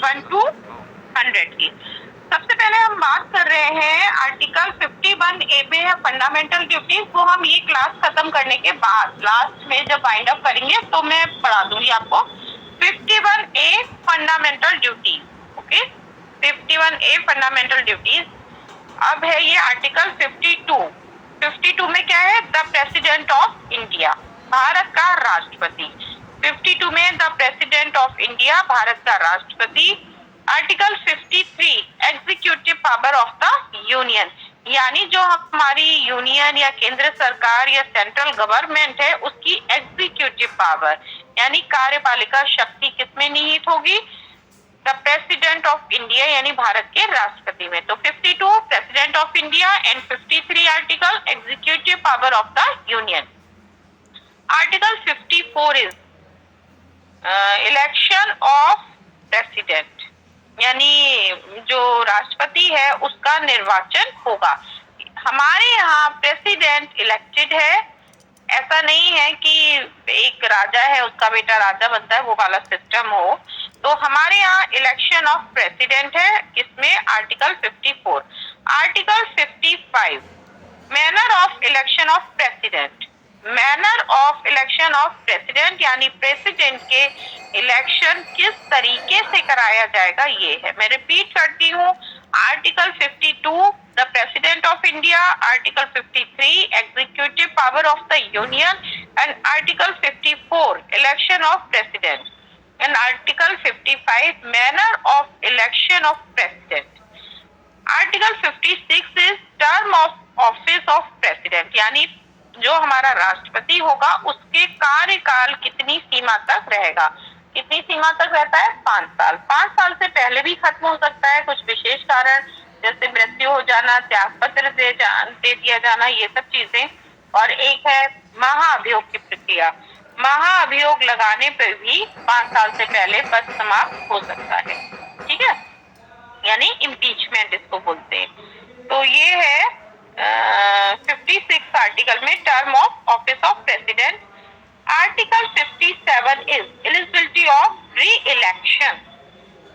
51 to 100 की। सबसे पहले हम बात कर रहे हैं आर्टिकल 51 ए में है फंडामेंटल ड्यूटीज। वो हम ये क्लास खत्म करने के बाद लास्ट में जब वाइंड अप करेंगे तो मैं पढ़ा दूंगी आपको 51 a fundamental duties. Okay, 51 a fundamental duties. अब है ये आर्टिकल 52 में क्या है? The president of India, Bharat का राष्ट्रपति। 52 में the president of India, Bharat का राष्ट्रपति। Article 53 executive power of the union, यानी जो हमारी यूनियन या केंद्र सरकार या सेंट्रल गवर्नमेंट है उसकी एग्जीक्यूटिव पावर यानी कार्यपालिका शक्ति किसमें निहित होगी? द प्रेसिडेंट ऑफ इंडिया यानी भारत के राष्ट्रपति में। तो 52 president of India and 53 article executive power of the union. Article 54 is election of president, यानी जो राष्ट्रपति है उसका निर्वाचन होगा। हमारे यहाँ प्रेसिडेंट इलेक्टेड है, ऐसा नहीं है कि एक राजा है उसका बेटा राजा बनता है, वो वाला सिस्टम हो। तो हमारे यहाँ इलेक्शन ऑफ प्रेसिडेंट है, किसमें? Article 54। Article 55 manner of election of president. Manner of election of president यानी प्रेसिडेंट के इलेक्शन किस तरीके से कराया जाएगा ये है। मैं रिपीट करती हूँ, article 52 the president of India, article 53 executive power of the union and article 54 election of president and article 55 manner of election of president. Article 56 is term of office of president, यानी जो हमारा राष्ट्रपति होगा उसके कार्यकाल कितनी सीमा तक रहेगा। कितनी सीमा तक रहता है? 5 साल। 5 साल से पहले भी खत्म हो सकता है, कुछ विशेष कारण जैसे मृत्यु हो जाना, त्याग पत्र दे दिया जाना, ये सब चीजें। और एक है महाअभियोग की प्रक्रिया, महाअभियोग लगाने पर भी 5 साल से पहले पद समाप्त हो सकता है। ठीक है, यानी इम्पीचमेंट इसको बोलते हैं। तो ये है 56 आर्टिकल में term of office of president. Article 57 is eligibility of री इलेक्शन।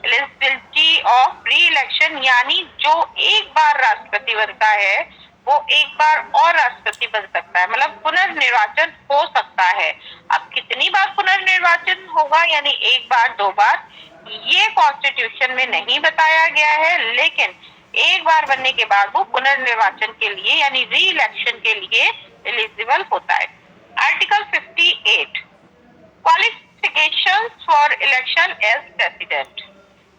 एलिजिबिलिटी ऑफ री इलेक्शन यानी जो एक बार राष्ट्रपति बनता है वो एक बार और राष्ट्रपति बन सकता है, मतलब पुनर्निर्वाचन हो सकता है। अब कितनी बार पुनर्निर्वाचन होगा, यानी एक बार, 2 बार, ये कॉन्स्टिट्यूशन में नहीं बताया गया है, लेकिन एक बार बनने के बाद वो पुनर्निर्वाचन के लिए यानी री इलेक्शन के लिए एलिजिबल होता है। Article 58 qualifications for election as president,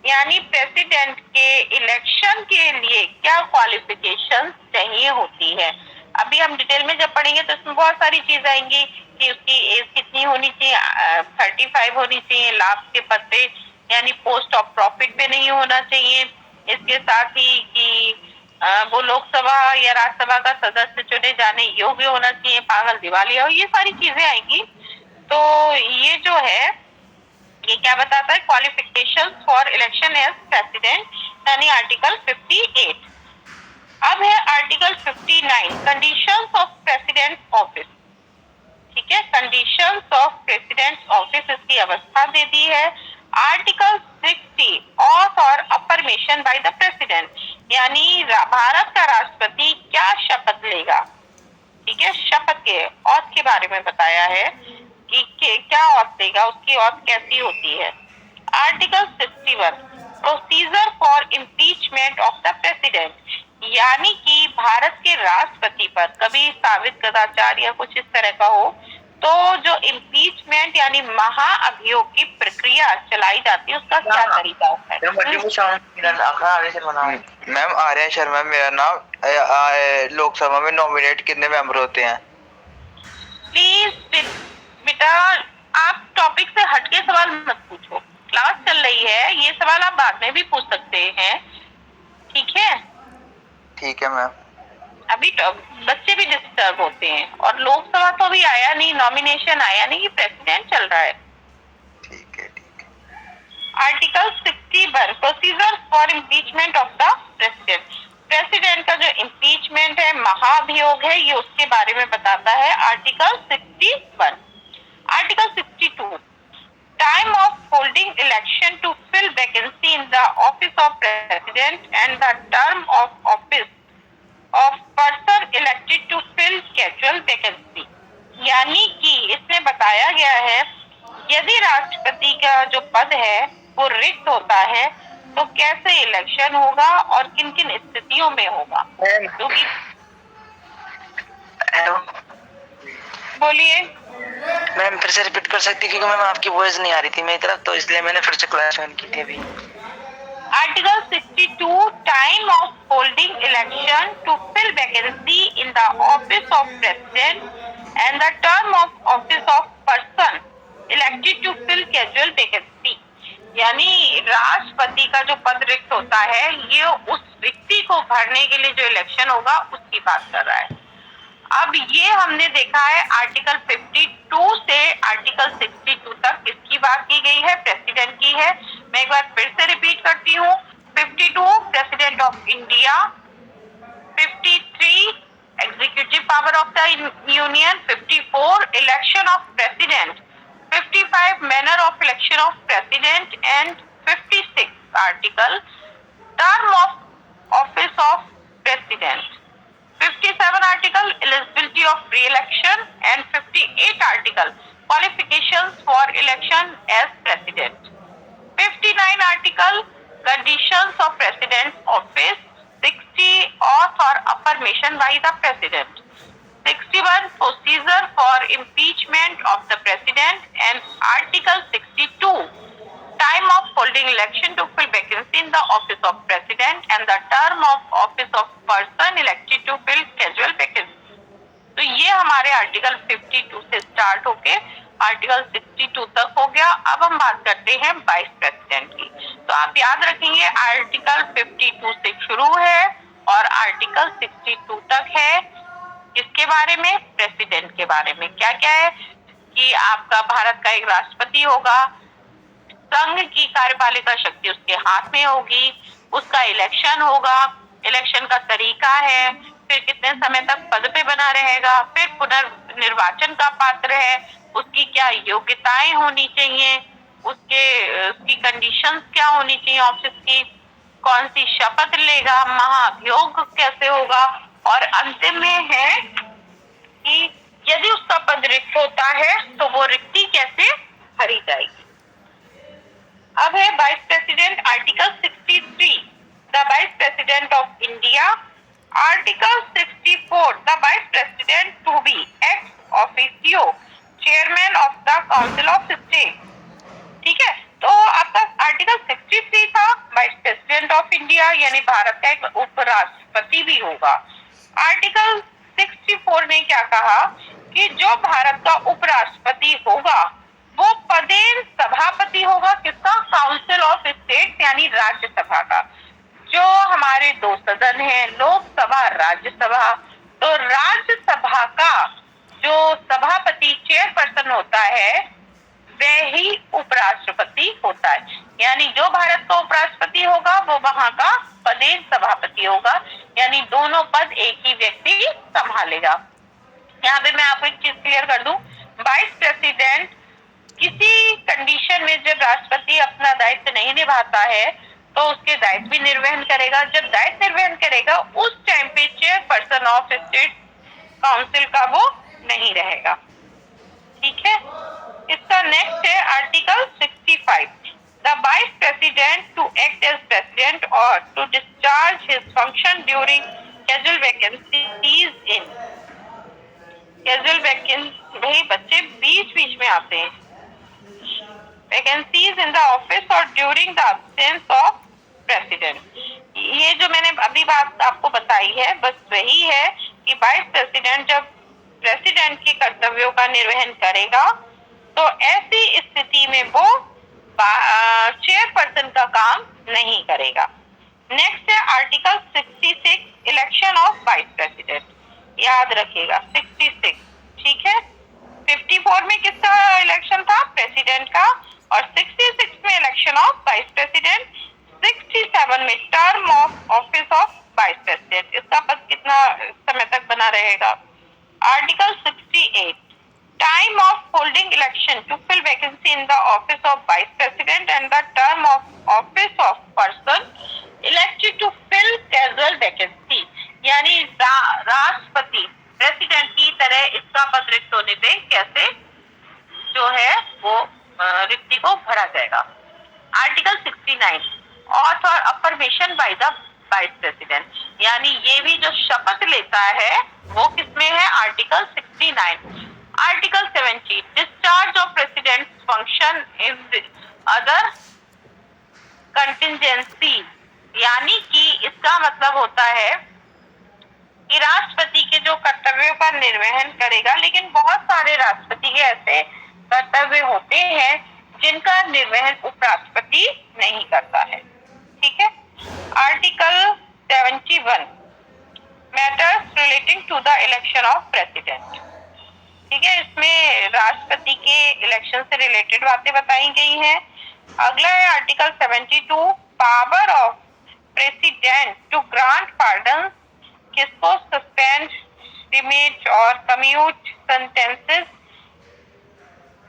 यानी प्रेसिडेंट के इलेक्शन के लिए क्या क्वालिफिकेशंस चाहिए होती है। अभी हम डिटेल में जब पढ़ेंगे तो इसमें बहुत सारी चीज आएंगी कि उसकी एज कितनी होनी चाहिए, 35 होनी चाहिए, लाभ के पद पे यानी पोस्ट ऑफ प्रॉफिट पे नहीं होना चाहिए। इसके साथ ही कि वो लोकसभा या राज्यसभा का सदस्य चुने जाने योग्य होना चाहिए, पागल दिवालिया हो, ये सारी चीजें आएंगी। तो ये जो है ये क्या बताता है? Qualifications for election as president यानी आर्टिकल 58। अब है article 59 conditions of president office. ठीक है, कंडीशंस ऑफ प्रेसिडेंट ऑफिस इसकी अवस्था दे दी है। आर्टिकल 60 ऑथ और अफर्मेशन बाय द प्रेसिडेंट, यानी भारत का राष्ट्रपति क्या शपथ लेगा। ठीक है, शपथ के ऑथ के बारे में बताया है कि क्या ऑथ देगा, उसकी ऑथ कैसी होती है। Article 61 procedure for impeachment of the president, यानी कि भारत के राष्ट्रपति पर कभी साबित कदाचार या कुछ इस तरह का हो तो जो इम्पीचमेंट यानी महाअभियोग की प्रक्रिया चलाई जाती है उसका क्या तरीका होता है। मैम आर्यन शर्मा मेरा नाम। लोकसभा में नॉमिनेट कितने मेंबर होते हैं? प्लीज बेटा आप टॉपिक से हटके सवाल मत पूछो, क्लास चल रही है, ये सवाल आप बाद में भी पूछ सकते हैं। ठीक है? ठीक है मैम। अभी तो बच्चे भी डिस्टर्ब होते हैं और लोकसभा तो अभी आया नहीं, नॉमिनेशन आया नहीं, ये प्रेसिडेंट चल रहा है। ठीक है, ठीक है। Article 61 procedure for impeachment of the president. President का जो इम्पीचमेंट है, महाअभियोग है, ये उसके बारे में बताता है article 61। Article 62 time of holding election to fill vacancy in the office of president and the term of office of person elected to fill casual vacancy। यानी कि इसमें बताया गया है यदि राष्ट्रपति का जो पद है वो रिक्त होता है तो कैसे इलेक्शन होगा और किन किन स्थितियों में होगा। क्योंकि हेलो बोलिए मैम, फिर से रिपीट कर सकती क्योंकि मैम आपकी वॉइस नहीं आ रही थी मेरी तरफ, तो इसलिए मैंने फिर से क्लास ज्वाइन की थी अभी। Article 62 time of holding election to fill vacancy in the office of president and the term of office of person elected to fill casual vacancy। यानी राष्ट्रपति का जो पद रिक्त होता है ये उस रिक्ति को भरने के लिए जो इलेक्शन होगा उसकी बात कर रहा है। अब ये हमने देखा है आर्टिकल 52 से आर्टिकल 62 तक किसकी बात की गई है, प्रेसिडेंट की है। मैं एक बार फिर से रिपीट करती हूँ। 52 president of India, 53 executive power of the union, 54 election of president, 55 manner of election of president and 56 article term of office of president, 57 article eligibility of re-election and 58 article qualifications for election as president, 59 article conditions of president's office, 60 oath or affirmation by the president, 61 procedure for impeachment of the president and article 62 time of holding election to fill vacancy in the office of president and the term of office of person elected to fill casual vacancy। तो ये हमारे article 52 से start होके article 62 तक हो गया। अब हम बात करते हैं वाइस प्रेसिडेंट की। तो आप याद रखेंगे आर्टिकल 52 से शुरू है और आर्टिकल 62 तक है। किसके बारे में? प्रेसिडेंट के बारे में। क्या क्या है कि आपका भारत का एक राष्ट्रपति होगा, संघ की कार्यपालिका शक्ति उसके हाथ में होगी, उसका इलेक्शन होगा, इलेक्शन का तरीका है, फिर कितने समय तक पद पे बना रहेगा, फिर पुनर्निर्वाचन का पात्र है, उसकी क्या योग्यताएं होनी चाहिए, उसकी कंडीशंस क्या होनी चाहिए ऑफिस की, कौन सी शपथ लेगा, महाभियोग कैसे होगा, और अंतिम में है कि यदि उसका पद रिक्त होता है तो वो रिक्ति कैसे भरी जाएगी। अब है vice president article 63 the vice president of India, article 64 the vice president to be ex officio chairman of the council of state. ठीक है, तो आपका आर्टिकल 63 था वाइस प्रेसिडेंट ऑफ इंडिया यानी भारत का एक उपराष्ट्रपति भी होगा। आर्टिकल 64 ने क्या कहा कि जो भारत का उपराष्ट्रपति होगा वो पदेन सभापति होगा। किसका? काउंसिल ऑफ स्टेट यानी राज्यसभा का। जो हमारे दो सदन हैं, लोकसभा राज्यसभा, तो राज्यसभा का जो सभापति चेयरपर्सन होता है वह ही उपराष्ट्रपति होता है। यानी जो भारत का उपराष्ट्रपति होगा वो वहां का पदेन सभापति होगा, यानी दोनों पद एक ही व्यक्ति संभालेगा। यहाँ पे मैं आपको एक चीज क्लियर कर दूं, वाइस प्रेसिडेंट किसी कंडीशन में जब राष्ट्रपति अपना दायित्व नहीं निभाता है तो उसके दायित्व भी निर्वहन करेगा। जब दायित्व निर्वहन करेगा उस टाइम पे चेयरपर्सन ऑफ स्टेट काउंसिल का वो नहीं रहेगा। ठीक है, इसका नेक्स्ट है article 65 the vice president to act as president और to discharge his function during casual vacancies in casual vacancy. भाई बच्चे बीच बीच में आते हैं। वैकेंसीज इन द ऑफिस और during the absence of president. ये जो मैंने अभी बात आपको बताई है बस वही है कि वाइस प्रेसिडेंट जब प्रेसिडेंट के कर्तव्यों का निर्वहन करेगा तो ऐसी स्थिति में वो चेयरपर्सन का काम नहीं करेगा। नेक्स्ट है article 66 election of vice president. याद रखिएगा 66। ठीक है, 54 में किसका इलेक्शन था? प्रेसिडेंट का। और 66 में इलेक्शन ऑफ वाइस प्रेसिडेंट, 67 में term of office of vice president. इसका पद कितना समय तक बना रहेगा? Article 68 time of holding election to fill vacancy in the office of vice president and the term of office of person elected to fill casual vacancy, यानी राष्ट्रपति president की तरह इसका पद रिक्त होने दें कैसे जो है वो रिक्ति को भरा जाएगा। आर्टिकल 69 ऑथ और affirmation by the vice president, यानी ये भी जो शपथ लेता है वो किसमें है, article 69। Article 70 discharge of president function in other contingency, यानी कि इसका मतलब होता है कि राष्ट्रपति के जो कर्तव्यों का निर्वहन करेगा, लेकिन बहुत सारे राष्ट्रपति के ऐसे कर्तव्य होते हैं जिनका निर्वहन उपराष्ट्रपति नहीं करता है। ठीक है। Article 71 matters relating to the election of president. ठीक है, इसमें राष्ट्रपति के इलेक्शन से रिलेटेड बातें बताई गई हैं। अगला है article 72 power of president to grant pardon, किसको सस्पेंड, डिमिट और commute sentences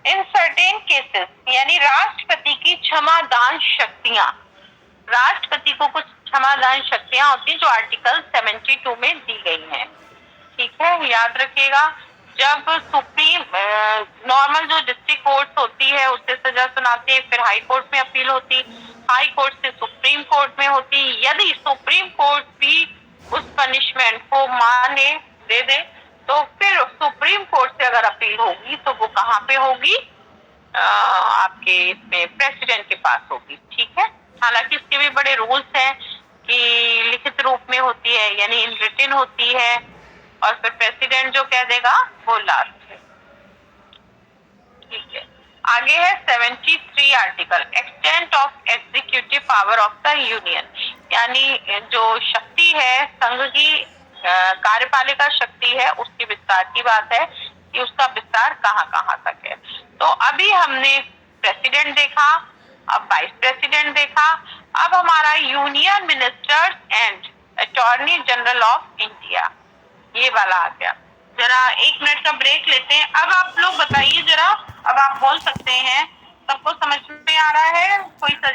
in certain cases, यानी राष्ट्रपति की क्षमादान शक्तियां, राष्ट्रपति को कुछ क्षमादान शक्तियां होती हैं जो आर्टिकल 72 में दी गई हैं। ठीक है, याद रखिएगा। जब सुप्रीम नॉर्मल जो डिस्ट्रिक्ट कोर्ट होती है उससे सजा सुनाती है, फिर हाई कोर्ट में अपील होती, हाई कोर्ट से सुप्रीम कोर्ट में होती, यदि सुप्रीम कोर्ट भी उस पनिशमेंट को माने दे दे तो फिर सुप्रीम कोर्ट से अगर अपील होगी तो वो कहाँ पे होगी, आपके इसमें प्रेसिडेंट के पास होगी। ठीक है, हालांकि इसके भी बड़े रूल्स हैं कि लिखित रूप में होती है यानी इन रिटन होती है, और फिर प्रेसिडेंट जो कह देगा वो लास्ट है। ठीक है, आगे है 73 article extent of executive power of the union, यानी जो शक्ति है संघ की कार्यपालिका शक्ति है उसके विस्तार की बात है कि उसका विस्तार कहाँ कहाँ तक है। तो अभी हमने प्रेसिडेंट देखा, अब वाइस प्रेसिडेंट देखा, अब हमारा union ministers and attorney general of India ये वाला आ गया। जरा 1 मिनट का ब्रेक लेते हैं। अब आप लोग बताइए जरा, अब आप बोल सकते हैं, सबको समझ में आ रहा है, कोई